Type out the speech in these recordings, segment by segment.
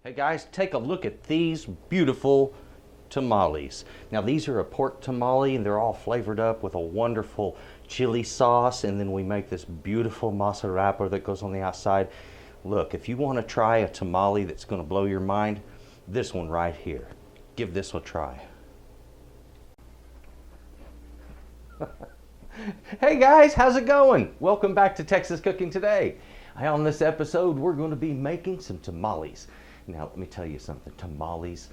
Hey guys, take a look at these beautiful tamales. Now these are a pork tamale and they're all flavored up with a wonderful chili sauce, and then we make this beautiful masa wrapper that goes on the outside. Look, if you want to try a tamale that's going to blow your mind, this one right here. Give this a try. Hey guys, how's it going? Welcome back to Texas Cooking Today. On this episode, we're going to be making some tamales. Now, let me tell you something. Tamales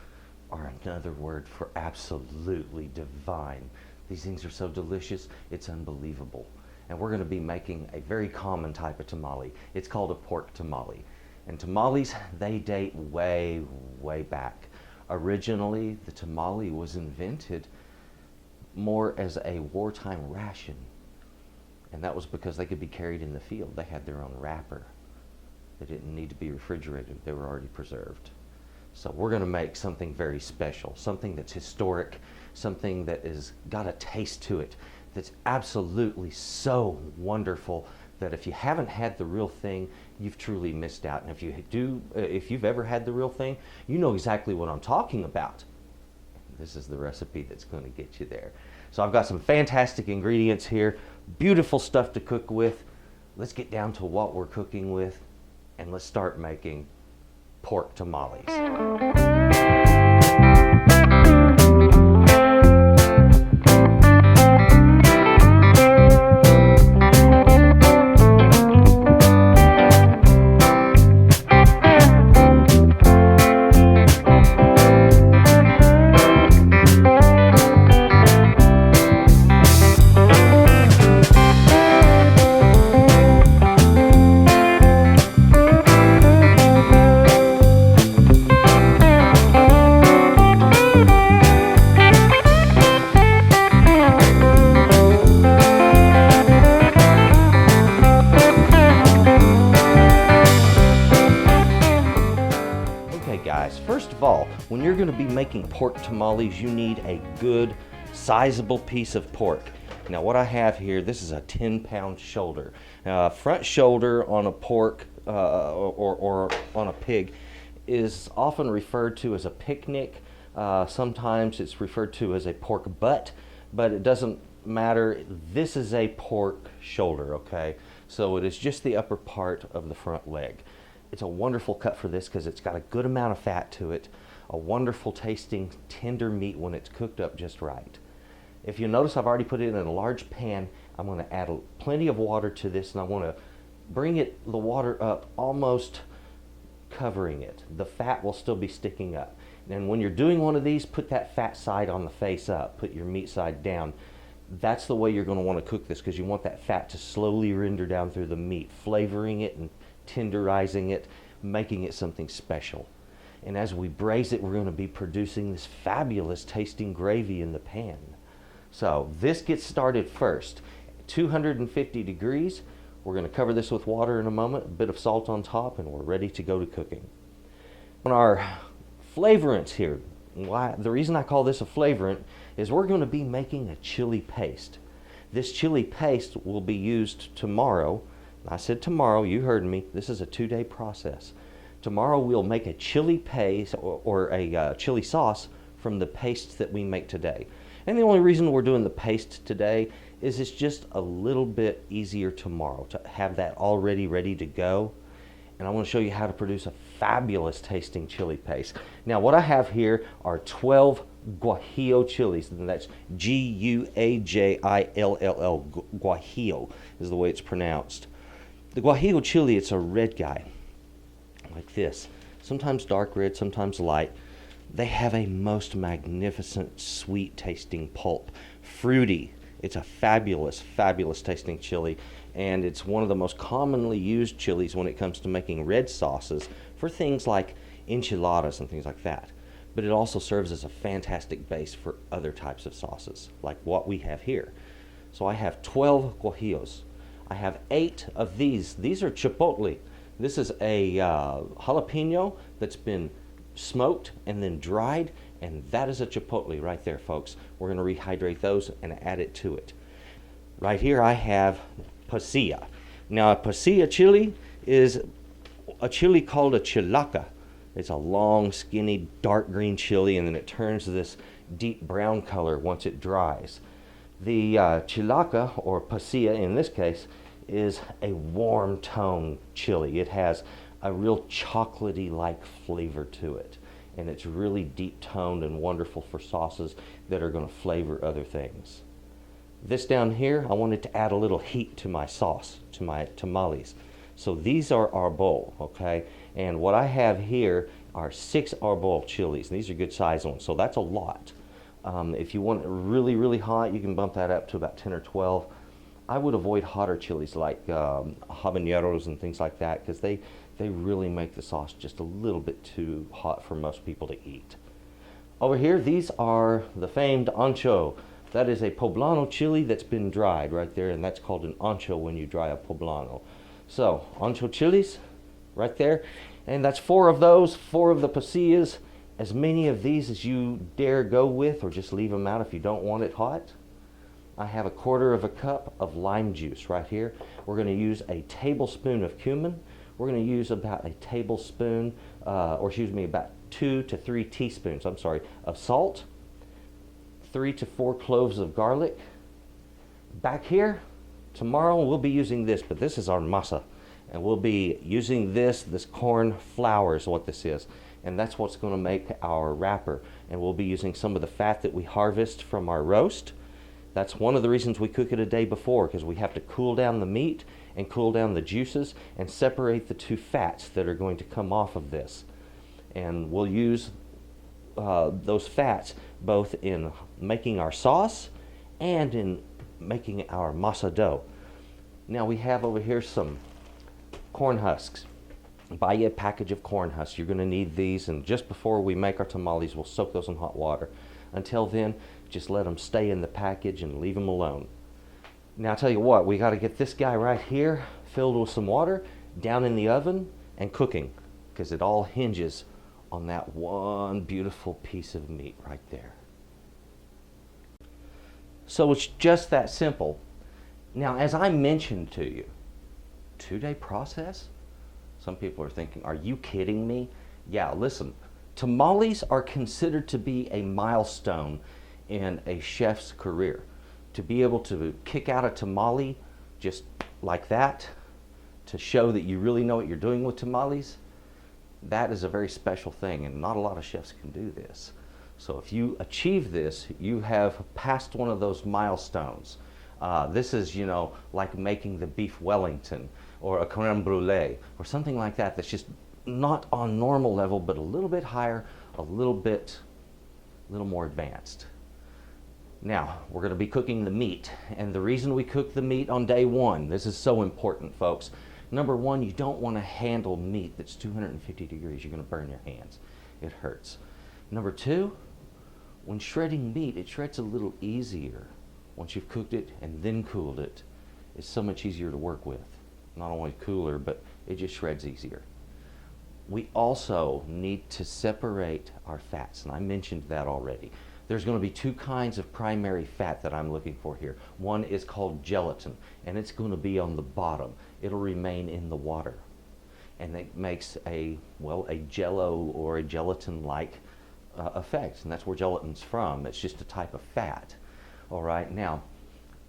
are another word for absolutely divine. These things are so delicious, it's unbelievable. And we're going to be making a very common type of tamale. It's called a pork tamale. And tamales, they date way, way back. Originally, the tamale was invented more as a wartime ration. And that was because they could be carried in the field. They had their own wrapper. They didn't need to be refrigerated. They were already preserved. So we're going to make something very special, something that's historic, something that has got a taste to it, that's absolutely so wonderful that if you haven't had the real thing, you've truly missed out. And if you've ever had the real thing, you know exactly what I'm talking about. This is the recipe that's going to get you there. So I've got some fantastic ingredients here, beautiful stuff to cook with. Let's get down to what we're cooking with, and let's start making pork tamales. First of all, when you're going to be making pork tamales, you need a good, sizable piece of pork. Now what I have here, this is a 10-pound shoulder. Front shoulder on a pork or on a pig is often referred to as a picnic. Sometimes it's referred to as a pork butt, but it doesn't matter. This is a pork shoulder, okay? So it is just the upper part of the front leg. It's a wonderful cut for this because it's got a good amount of fat to it, a wonderful tasting tender meat when it's cooked up just right. If you notice, I've already put it in a large pan. I'm going to add plenty of water to this, and I want to bring the water up almost covering it. The fat will still be sticking up. And when you're doing one of these, put that fat side on the face up, put your meat side down. That's the way you're going to want to cook this, because you want that fat to slowly render down through the meat, flavoring it and tenderizing it, making it something special. And as we braise it, we're going to be producing this fabulous tasting gravy in the pan. So this gets started first. 250 degrees. We're going to cover this with water in a moment, a bit of salt on top, and we're ready to go to cooking. On our flavorants here, the reason I call this a flavorant is we're going to be making a chili paste. This chili paste will be used tomorrow. I said tomorrow, you heard me. This is a 2-day process. Tomorrow we'll make a chili paste or a chili sauce from the paste that we make today. And the only reason we're doing the paste today is it's just a little bit easier tomorrow to have that already ready to go. And I want to show you how to produce a fabulous tasting chili paste. Now what I have here are 12 Guajillo chilies, and that's G-U-A-J-I-L-L-L. Guajillo is the way it's pronounced. The Guajillo chili, it's a red guy, like this. Sometimes dark red, sometimes light. They have a most magnificent, sweet tasting pulp. Fruity. It's a fabulous, fabulous tasting chili. And it's one of the most commonly used chilies when it comes to making red sauces for things like enchiladas and things like that. But it also serves as a fantastic base for other types of sauces, like what we have here. So I have 12 Guajillos. I have 8 of these. These are chipotle. This is a jalapeno that's been smoked and then dried, and that is a chipotle right there, folks. We're going to rehydrate those and add it to it. Right here I have pasilla. Now a pasilla chili is a chili called a chilaca. It's a long, skinny, dark green chili, and then it turns this deep brown color once it dries. The chilaca, or pasilla in this case, is a warm tone chili. It has a real chocolatey-like flavor to it, and it's really deep toned and wonderful for sauces that are going to flavor other things. This down here, I wanted to add a little heat to my sauce, to my tamales. So these are arbol, okay? And what I have here are 6 arbol chilies. These are good size ones, so that's a lot. If you want it really, really hot, you can bump that up to about 10 or 12. I would avoid hotter chilies like habaneros and things like that, because they really make the sauce just a little bit too hot for most people to eat. Over here, these are the famed ancho. That is a poblano chili that's been dried right there, and that's called an ancho when you dry a poblano. So, ancho chilies right there, and that's 4 of those, 4 of the pasillas, as many of these as you dare go with, or just leave them out if you don't want it hot. I have 1/4 cup of lime juice right here. We're going to use a tablespoon of cumin. We're going to use about a tablespoon, about 2 to 3 teaspoons, of salt, 3 to 4 cloves of garlic. Back here, tomorrow we'll be using this, but this is our masa. And we'll be using this corn flour is what this is. And that's what's going to make our wrapper. And we'll be using some of the fat that we harvest from our roast. That's one of the reasons we cook it a day before, because we have to cool down the meat and cool down the juices and separate the 2 fats that are going to come off of this. And we'll use those fats both in making our sauce and in making our masa dough. Now we have over here some corn husks. Buy you a package of corn husks. You're going to need these, and just before we make our tamales, we'll soak those in hot water. Until then, just let them stay in the package and leave them alone. Now I'll tell you what, we got to get this guy right here filled with some water, down in the oven and cooking, because it all hinges on that one beautiful piece of meat right there. So it's just that simple. Now, as I mentioned to you, 2-day process? Some people are thinking, are you kidding me? Yeah, listen, tamales are considered to be a milestone in a chef's career. To be able to kick out a tamale just like that, to show that you really know what you're doing with tamales, that is a very special thing, and not a lot of chefs can do this. So if you achieve this, you have passed one of those milestones. This is, like making the beef Wellington or a creme brulee or something like that that's just not on normal level, but a little bit higher, a little more advanced. Now, we're going to be cooking the meat, and the reason we cook the meat on day 1, this is so important, folks. Number 1, you don't want to handle meat that's 250 degrees. You're going to burn your hands. It hurts. Number 2, when shredding meat, it shreds a little easier. Once you've cooked it and then cooled it, it's so much easier to work with. Not only cooler, but it just shreds easier. We also need to separate our fats, and I mentioned that already. There's going to be 2 kinds of primary fat that I'm looking for here. One is called gelatin, and it's going to be on the bottom. It'll remain in the water, and it makes a jello or a gelatin-like effect, and that's where gelatin's from. It's just a type of fat. All right, now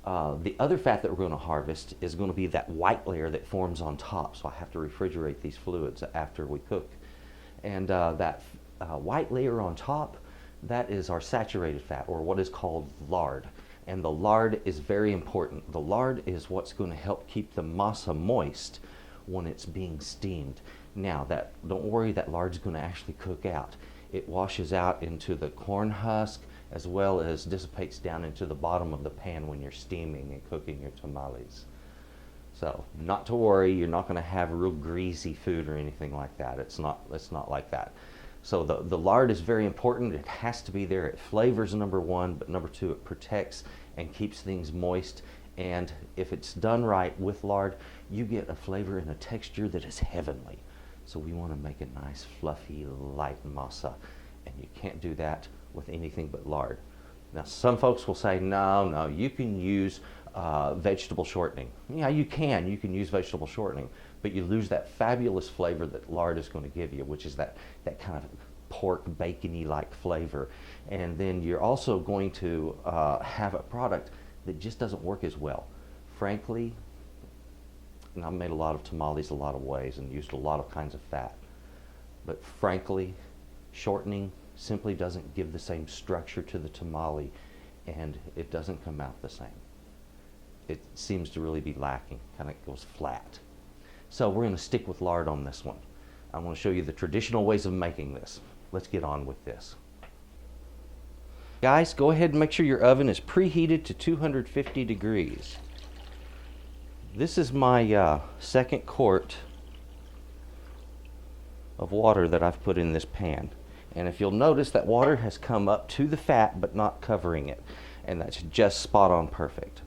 the other fat that we're going to harvest is going to be that white layer that forms on top, so I have to refrigerate these fluids after we cook. And that white layer on top, that is our saturated fat, or what is called lard. And the lard is very important. The lard is what's going to help keep the masa moist when it's being steamed. Now, don't worry, that lard's going to actually cook out. It washes out into the corn husk, as well as dissipates down into the bottom of the pan when you're steaming and cooking your tamales. So, not to worry, you're not going to have real greasy food or anything like that. It's not like that. So the lard is very important. It has to be there. It flavors, number 1, but number 2, it protects and keeps things moist. And if it's done right with lard, you get a flavor and a texture that is heavenly. So we want to make a nice, fluffy, light masa. And you can't do that with anything but lard. Now, some folks will say, no, you can use vegetable shortening. Yeah, you can use vegetable shortening, but you lose that fabulous flavor that lard is going to give you, which is that kind of pork bacony like flavor. And then you're also going to have a product that just doesn't work as well. Frankly, and I've made a lot of tamales a lot of ways and used a lot of kinds of fat, but frankly, shortening simply doesn't give the same structure to the tamale, and it doesn't come out the same. It seems to really be lacking, kind of goes flat. So we're going to stick with lard on this one. I want to show you the traditional ways of making this. Let's get on with this. Guys, go ahead and make sure your oven is preheated to 250 degrees. This is my second quart of water that I've put in this pan. And if you'll notice, that water has come up to the fat but not covering it. And that's just spot on perfect.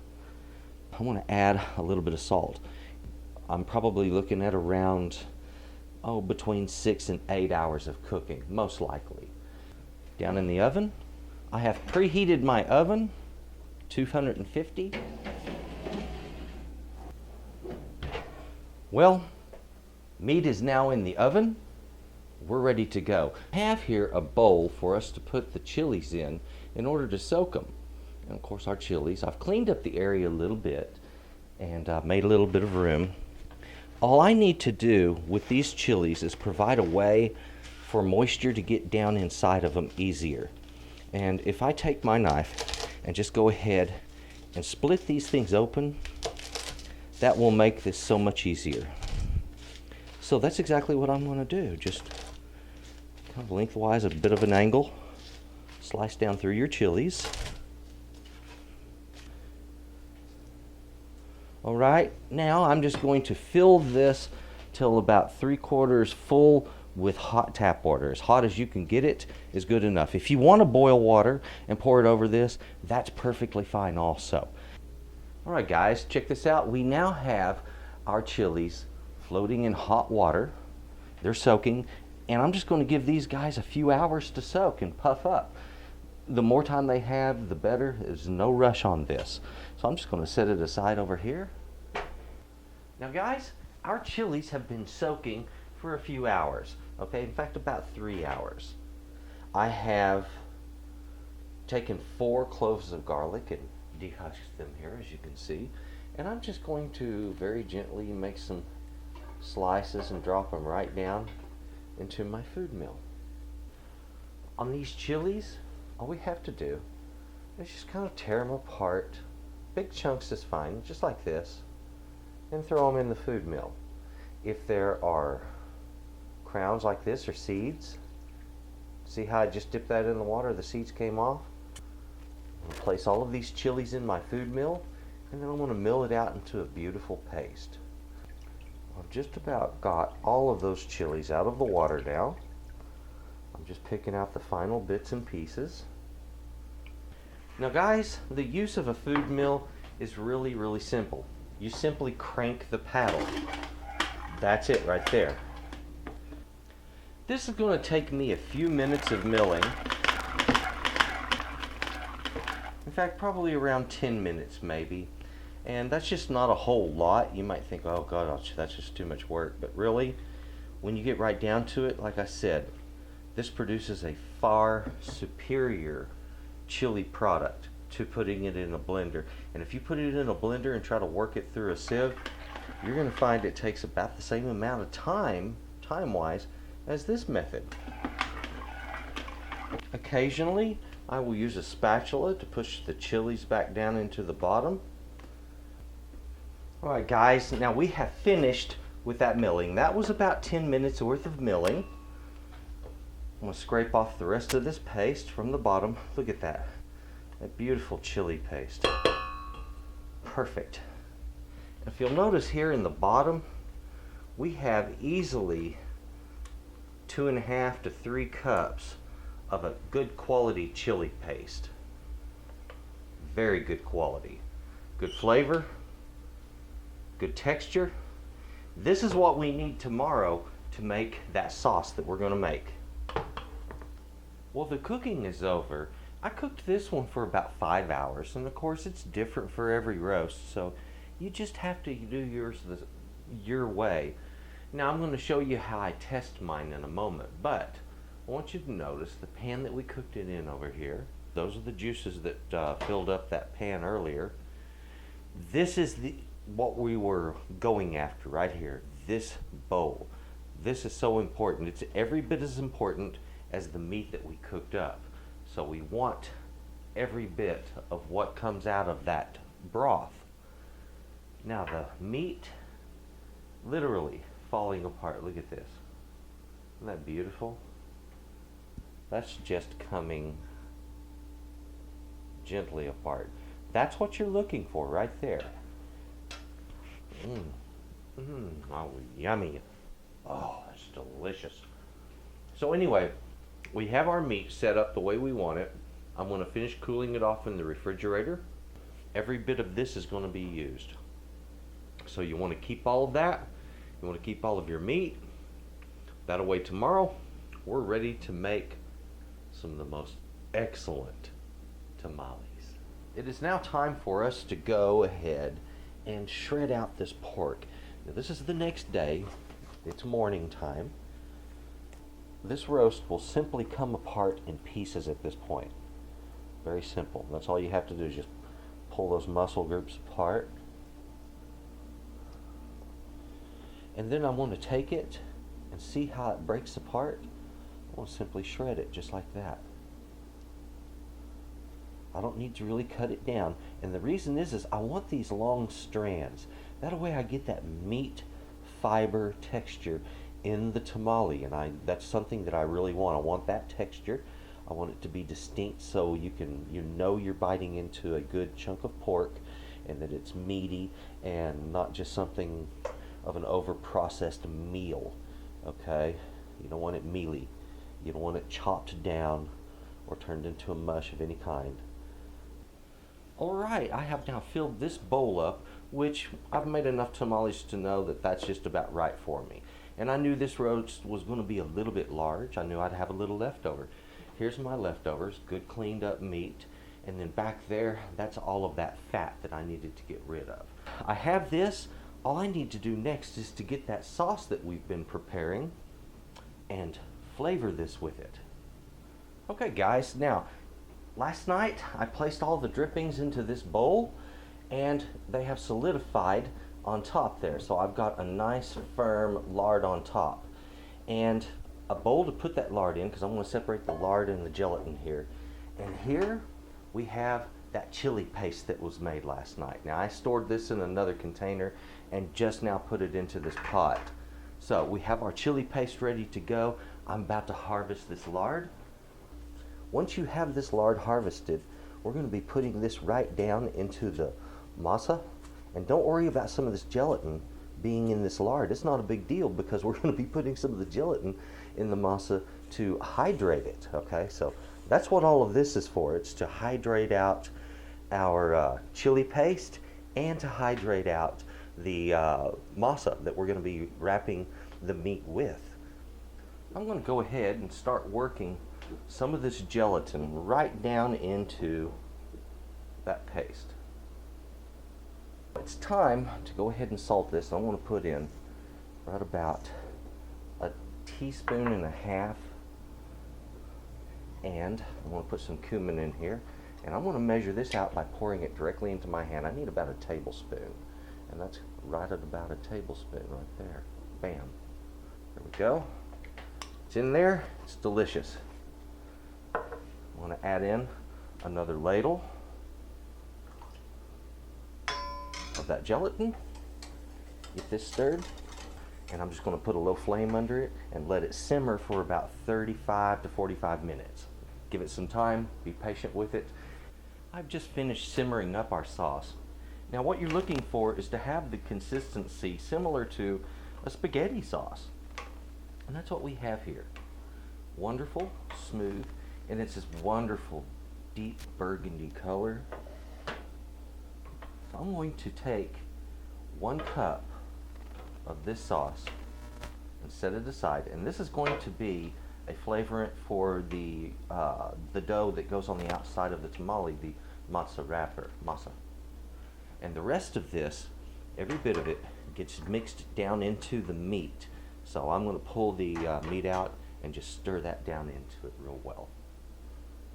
I want to add a little bit of salt. I'm probably looking at around, between 6 and 8 hours of cooking, most likely. Down in the oven, I have preheated my oven, 250. Well, meat is now in the oven. We're ready to go. I have here a bowl for us to put the chilies in order to soak them. And of course our chilies, I've cleaned up the area a little bit and made a little bit of room. All I need to do with these chilies is provide a way for moisture to get down inside of them easier. And if I take my knife and just go ahead and split these things open, that will make this so much easier. So that's exactly what I'm going to do. Just kind of lengthwise, a bit of an angle, slice down through your chilies. All right, now I'm just going to fill this till about 3/4 full with hot tap water. As hot as you can get it is good enough. If you want to boil water and pour it over this, that's perfectly fine also. All right, guys, check this out. We now have our chilies floating in hot water. They're soaking, and I'm just going to give these guys a few hours to soak and puff up. The more time they have, the better. There's no rush on this. So I'm just going to set it aside over here. Now guys, our chilies have been soaking for a few hours. Okay, in fact about 3 hours. I have taken 4 cloves of garlic and dehusked them here, as you can see. And I'm just going to very gently make some slices and drop them right down into my food mill. On these chilies, all we have to do is just kind of tear them apart. Big chunks is fine, just like this, and throw them in the food mill. If there are crowns like this or seeds, see how I just dipped that in the water, the seeds came off? I'll place all of these chilies in my food mill, and then I'm going to mill it out into a beautiful paste. I've just about got all of those chilies out of the water now. I'm just picking out the final bits and pieces. Now guys, the use of a food mill is really, really simple. You simply crank the paddle. That's it right there. This is going to take me a few minutes of milling. In fact, probably around 10 minutes maybe. And that's just not a whole lot. You might think, oh God, that's just too much work. But really, when you get right down to it, like I said, this produces a far superior chili product to putting it in a blender. And if you put it in a blender and try to work it through a sieve, you're going to find it takes about the same amount of time-wise, as this method. Occasionally, I will use a spatula to push the chilies back down into the bottom. Alright guys, now we have finished with that milling. That was about 10 minutes worth of milling. I'm going to scrape off the rest of this paste from the bottom. Look at that. That beautiful chili paste. Perfect. If you'll notice here in the bottom, we have easily 2.5 to 3 cups of a good quality chili paste. Very good quality. Good flavor. Good texture. This is what we need tomorrow to make that sauce that we're going to make. Well, the cooking is over. I cooked this one for about 5 hours, and of course it's different for every roast, so you just have to do yours your way. Now I'm going to show you how I test mine in a moment, but I want you to notice the pan that we cooked it in over here. Those are the juices that filled up that pan earlier. This is what we were going after right here, this bowl. This is so important. It's every bit as important as the meat that we cooked up. So we want every bit of what comes out of that broth. Now the meat literally falling apart. Look at this. Isn't that beautiful? That's just coming gently apart. That's what you're looking for right there. Oh, yummy. Oh, that's delicious. So anyway, we have our meat set up the way we want it. I'm going to finish cooling it off in the refrigerator. Every bit of this is going to be used. So you want to keep all of that. You want to keep all of your meat. That way tomorrow we're ready to make some of the most excellent tamales. It is now time for us to go ahead and shred out this pork. Now this is the next day. It's morning time. This roast will simply come apart in pieces at this point. Very simple. That's all you have to do is just pull those muscle groups apart. And then I want to take it and see how it breaks apart. I want to simply shred it just like that. I don't need to really cut it down. And the reason is I want these long strands. That way I get that meat fiber texture in the tamale, and that's something that I really want. I want that texture. I want it to be distinct so you know you're biting into a good chunk of pork and that it's meaty and not just something of an over-processed meal. Okay? You don't want it mealy. You don't want it chopped down or turned into a mush of any kind. Alright, I have now filled this bowl up, which I've made enough tamales to know that that's just about right for me. And I knew this roast was going to be a little bit large. I knew I'd have a little leftover. Here's my leftovers, good cleaned up meat. And then back there, that's all of that fat that I needed to get rid of. I have this. All I need to do next is to get that sauce that we've been preparing and flavor this with it. Okay guys, now last night I placed all the drippings into this bowl and they have solidified on top there. So I've got a nice firm lard on top and a bowl to put that lard in because I'm going to separate the lard and the gelatin here. And here we have that chili paste that was made last night. Now I stored this in another container and just now put it into this pot. So we have our chili paste ready to go. I'm about to harvest this lard. Once you have this lard harvested, we're going to be putting this right down into the masa. And don't worry about some of this gelatin being in this lard. It's not a big deal because we're going to be putting some of the gelatin in the masa to hydrate it. Okay, so that's what all of this is for. It's to hydrate out our chili paste and to hydrate out the masa that we're going to be wrapping the meat with. I'm going to go ahead and start working some of this gelatin right down into that paste. It's time to go ahead and salt this. I want to put in right about a teaspoon and a half, and I want to put some cumin in here, and I'm going to measure this out by pouring it directly into my hand. I need about a tablespoon, and that's right at about a tablespoon right there. Bam. There we go. It's in there. It's delicious. I want to add in another ladle of that gelatin. Get this stirred, and I'm just going to put a low flame under it and let it simmer for about 35 to 45 minutes. Give it some time, be patient with it. I've just finished simmering up our sauce. Now what you're looking for is to have the consistency similar to a spaghetti sauce. And that's what we have here. Wonderful, smooth, and it's this wonderful deep burgundy color. I'm going to take 1 cup of this sauce and set it aside, and this is going to be a flavorant for the dough that goes on the outside of the tamale, the masa wrapper, masa. And the rest of this, every bit of it, gets mixed down into the meat. So I'm going to pull the meat out and just stir that down into it real well.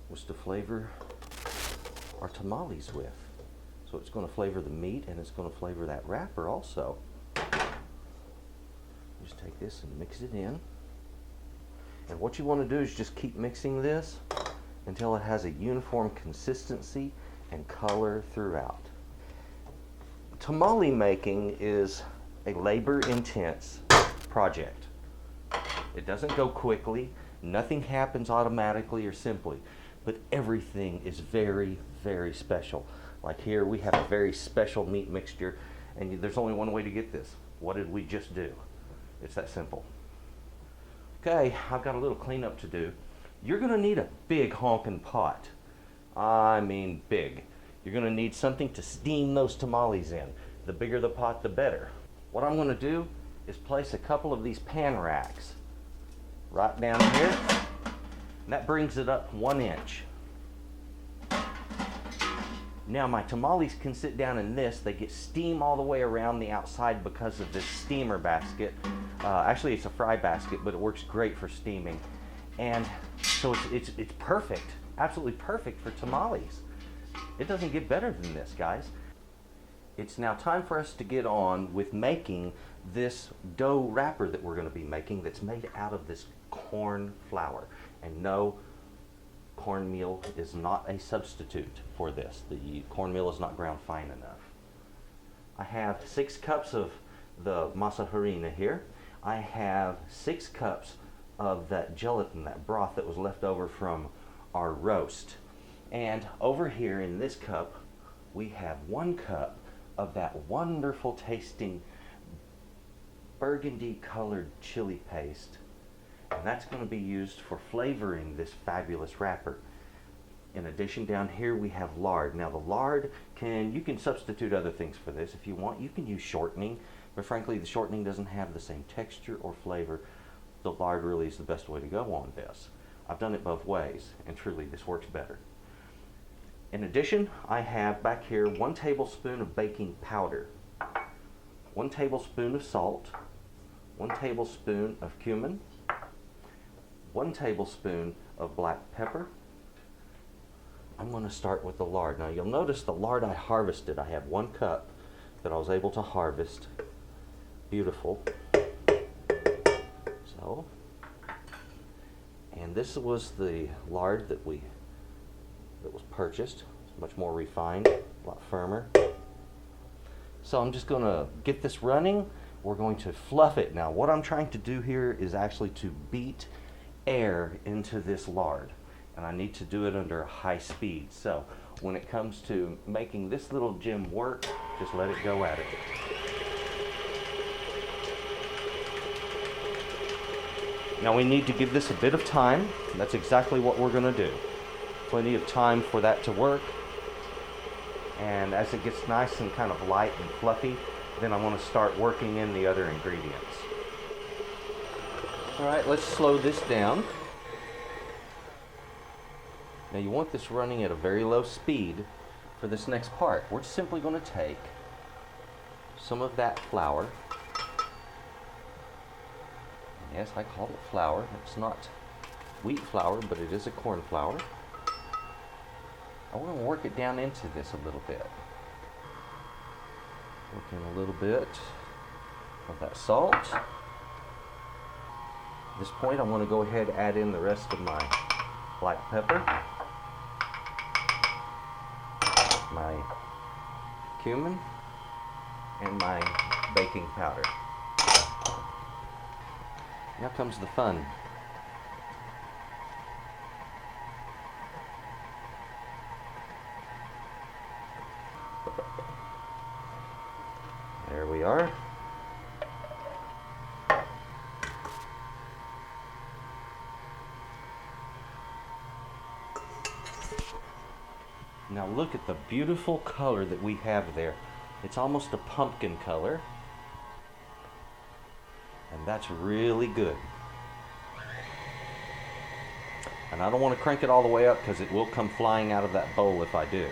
What's to flavor our tamales with? So it's going to flavor the meat and it's going to flavor that wrapper also. Just take this and mix it in. And what you want to do is just keep mixing this until it has a uniform consistency and color throughout. Tamale making is a labor-intense project. It doesn't go quickly, nothing happens automatically or simply, but everything is very, very special. Like here we have a very special meat mixture, and there's only one way to get this. What did we just do? It's that simple. Okay, I've got a little cleanup to do. You're gonna need a big honking pot. I mean big. You're gonna need something to steam those tamales in. The bigger the pot, the better. What I'm gonna do is place a couple of these pan racks right down here, and that brings it up 1 inch. Now my tamales can sit down in this. They get steam all the way around the outside because of this steamer basket. Actually it's a fry basket, but it works great for steaming. And so it's perfect, absolutely perfect for tamales. It doesn't get better than this, guys. It's now time for us to get on with making this dough wrapper that we're going to be making that's made out of this corn flour. And no, cornmeal is not a substitute for this. The cornmeal is not ground fine enough. I have 6 cups of the masa harina here. I have 6 cups of that gelatin, that broth that was left over from our roast. And over here in this cup, we have 1 cup of that wonderful tasting burgundy colored chili paste. And that's going to be used for flavoring this fabulous wrapper. In addition, down here we have lard. Now the lard, you can substitute other things for this if you want. You can use shortening, but frankly the shortening doesn't have the same texture or flavor. The lard really is the best way to go on this. I've done it both ways, and truly this works better. In addition, I have back here 1 tablespoon of baking powder, 1 tablespoon of salt, 1 tablespoon of cumin, 1 tablespoon of black pepper. I'm going to start with the lard. Now you'll notice the lard I harvested. I have 1 cup that I was able to harvest. Beautiful. So, and this was the lard that was purchased. It's much more refined, a lot firmer. So I'm just going to get this running. We're going to fluff it. Now what I'm trying to do here is actually to beat air into this lard, and I need to do it under high speed. So when it comes to making this little gem work, just let it go at it. Now we need to give this a bit of time. That's exactly what we're going to do. Plenty of time for that to work. And as it gets nice and kind of light and fluffy, then I'm going to start working in the other ingredients. Alright, let's slow this down. Now you want this running at a very low speed for this next part. We're simply going to take some of that flour. Yes, I call it flour. It's not wheat flour, but it is a corn flour. I want to work it down into this a little bit. Work in a little bit of that salt. At this point, I'm going to go ahead and add in the rest of my black pepper, my cumin, and my baking powder. Now comes the fun. There we are. Now look at the beautiful color that we have there. It's almost a pumpkin color. And that's really good. And I don't want to crank it all the way up because it will come flying out of that bowl if I do.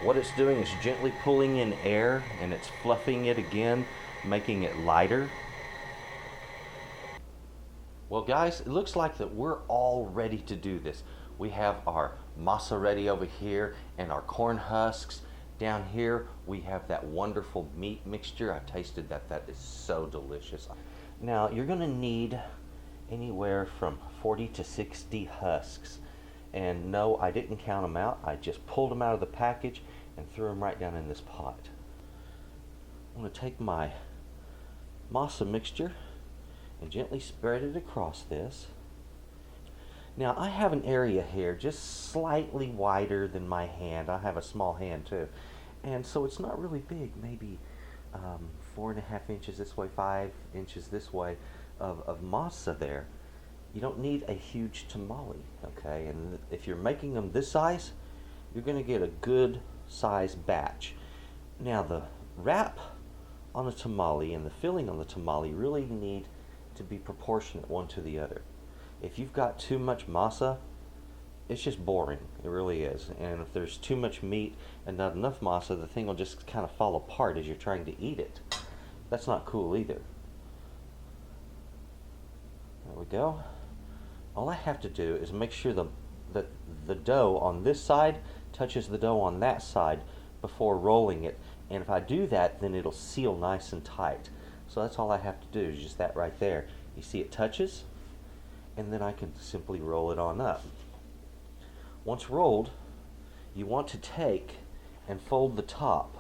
What it's doing is gently pulling in air and it's fluffing it again, making it lighter. Well guys, it looks like that we're all ready to do this. We have our masa ready over here and our corn husks. Down here we have that wonderful meat mixture. I've tasted that. That is so delicious. Now you're going to need anywhere from 40 to 60 husks. And no, I didn't count them out. I just pulled them out of the package and threw them right down in this pot. I'm going to take my masa mixture and gently spread it across this. Now I have an area here just slightly wider than my hand. I have a small hand too. And so it's not really big, maybe 4.5 inches this way, 5 inches this way of masa there. You don't need a huge tamale, okay? And if you're making them this size, you're going to get a good size batch. Now the wrap on a tamale and the filling on the tamale really need to be proportionate one to the other. If you've got too much masa, it's just boring. It really is. And if there's too much meat and not enough masa, the thing will just kind of fall apart as you're trying to eat it. That's not cool either. There we go. All I have to do is make sure that the dough on this side touches the dough on that side before rolling it. And if I do that, then it'll seal nice and tight. So that's all I have to do is just that right there. You see it touches, and then I can simply roll it on up. Once rolled, you want to take and fold the top.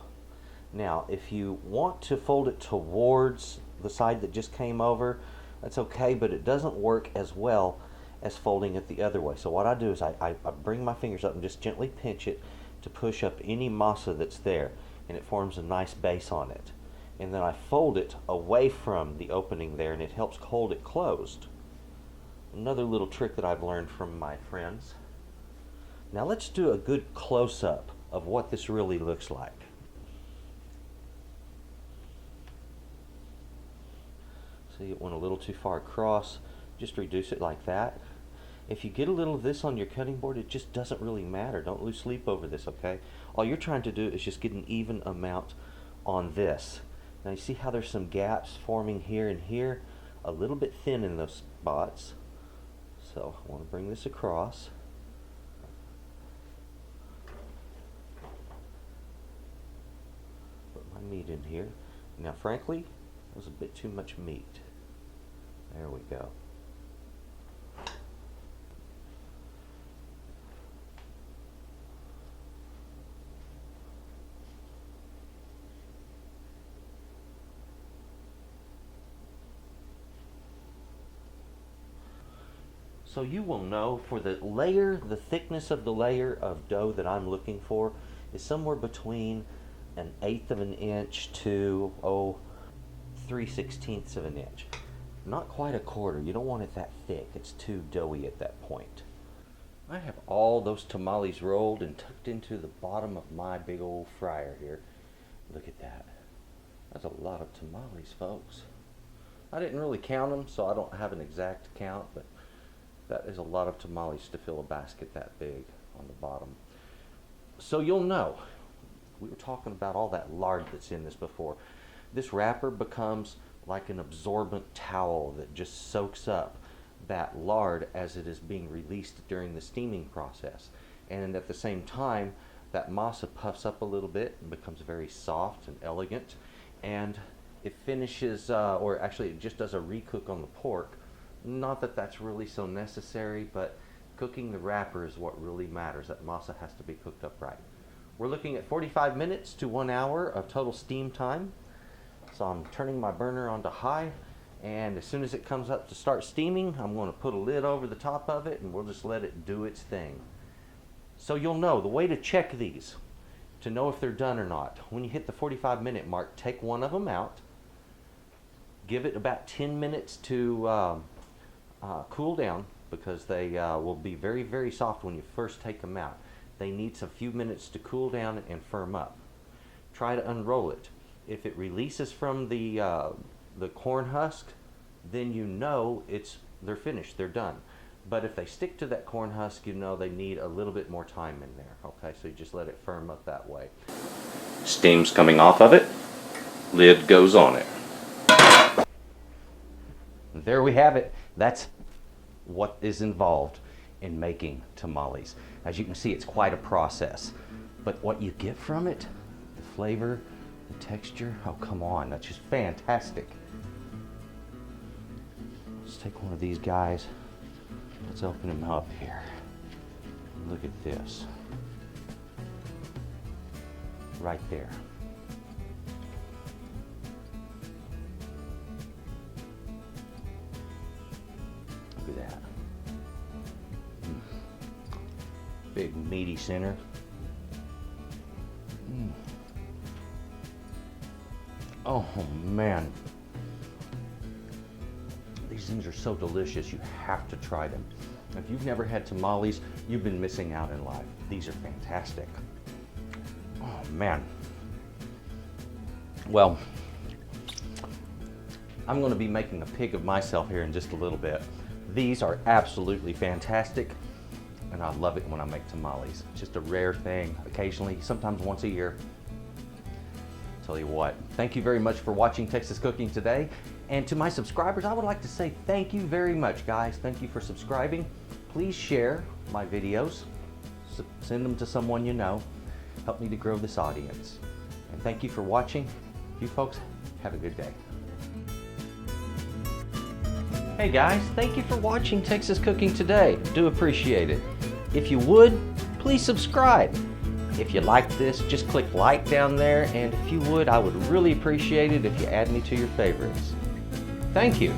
Now, if you want to fold it towards the side that just came over, that's okay, but it doesn't work as well as folding it the other way. So what I do is I bring my fingers up and just gently pinch it to push up any masa that's there, and it forms a nice base on it. And then I fold it away from the opening there, and it helps hold it closed. Another little trick that I've learned from my friends. Now let's do a good close-up of what this really looks like. See, it went a little too far across. Just reduce it like that. If you get a little of this on your cutting board, it just doesn't really matter. Don't lose sleep over this, okay? All you're trying to do is just get an even amount on this. Now you see how there's some gaps forming here and here? A little bit thin in those spots. So I want to bring this across. Put my meat in here. Now frankly, that was a bit too much meat. There we go. So you will know for the layer, the thickness of the layer of dough that I'm looking for is somewhere between 1/8 of an inch to 3/16 of an inch. Not quite a quarter. You don't want it that thick. It's too doughy at that point. I have all those tamales rolled and tucked into the bottom of my big old fryer here. Look at that. That's a lot of tamales, folks. I didn't really count them, so I don't have an exact count, but that is a lot of tamales to fill a basket that big on the bottom. So you'll know. We were talking about all that lard that's in this before. This wrapper becomes like an absorbent towel that just soaks up that lard as it is being released during the steaming process. And at the same time, that masa puffs up a little bit and becomes very soft and elegant. And it finishes, or actually it just does a recook on the pork. Not that that's really so necessary, but cooking the wrapper is what really matters. That masa has to be cooked up right. We're looking at 45 minutes to 1 hour of total steam time. So I'm turning my burner onto high, and as soon as it comes up to start steaming, I'm going to put a lid over the top of it, and we'll just let it do its thing. So you'll know the way to check these, to know if they're done or not. When you hit the 45-minute mark, take one of them out, give it about 10 minutes to cool down, because they will be very, very soft when you first take them out. They need a few minutes to cool down and firm up. Try to unroll it. If it releases from the corn husk, then you know it's they're finished, they're done. But if they stick to that corn husk, you know they need a little bit more time in there. Okay, so you just let it firm up that way. Steam's coming off of it. Lid goes on it. And there we have it. That's what is involved in making tamales. As you can see, it's quite a process. But what you get from it, the flavor, the texture, oh come on, that's just fantastic. Let's take one of these guys. Let's open him up here. Look at this. Right there. Look at that. Big meaty center. Oh man. These things are so delicious, you have to try them. If you've never had tamales, you've been missing out in life. These are fantastic. Oh man. Well, I'm going to be making a pig of myself here in just a little bit. These are absolutely fantastic, and I love it when I make tamales. It's just a rare thing, occasionally, sometimes once a year. Tell you what, thank you very much for watching Texas Cooking today. And to my subscribers, I would like to say thank you very much, guys. Thank you for subscribing. Please share my videos. Send them to someone you know. Help me to grow this audience. And thank you for watching. You folks, have a good day. Hey guys, thank you for watching Texas Cooking today. Do appreciate it. If you would, please subscribe. If you like this, just click like down there, and if you would, I would really appreciate it if you add me to your favorites. Thank you.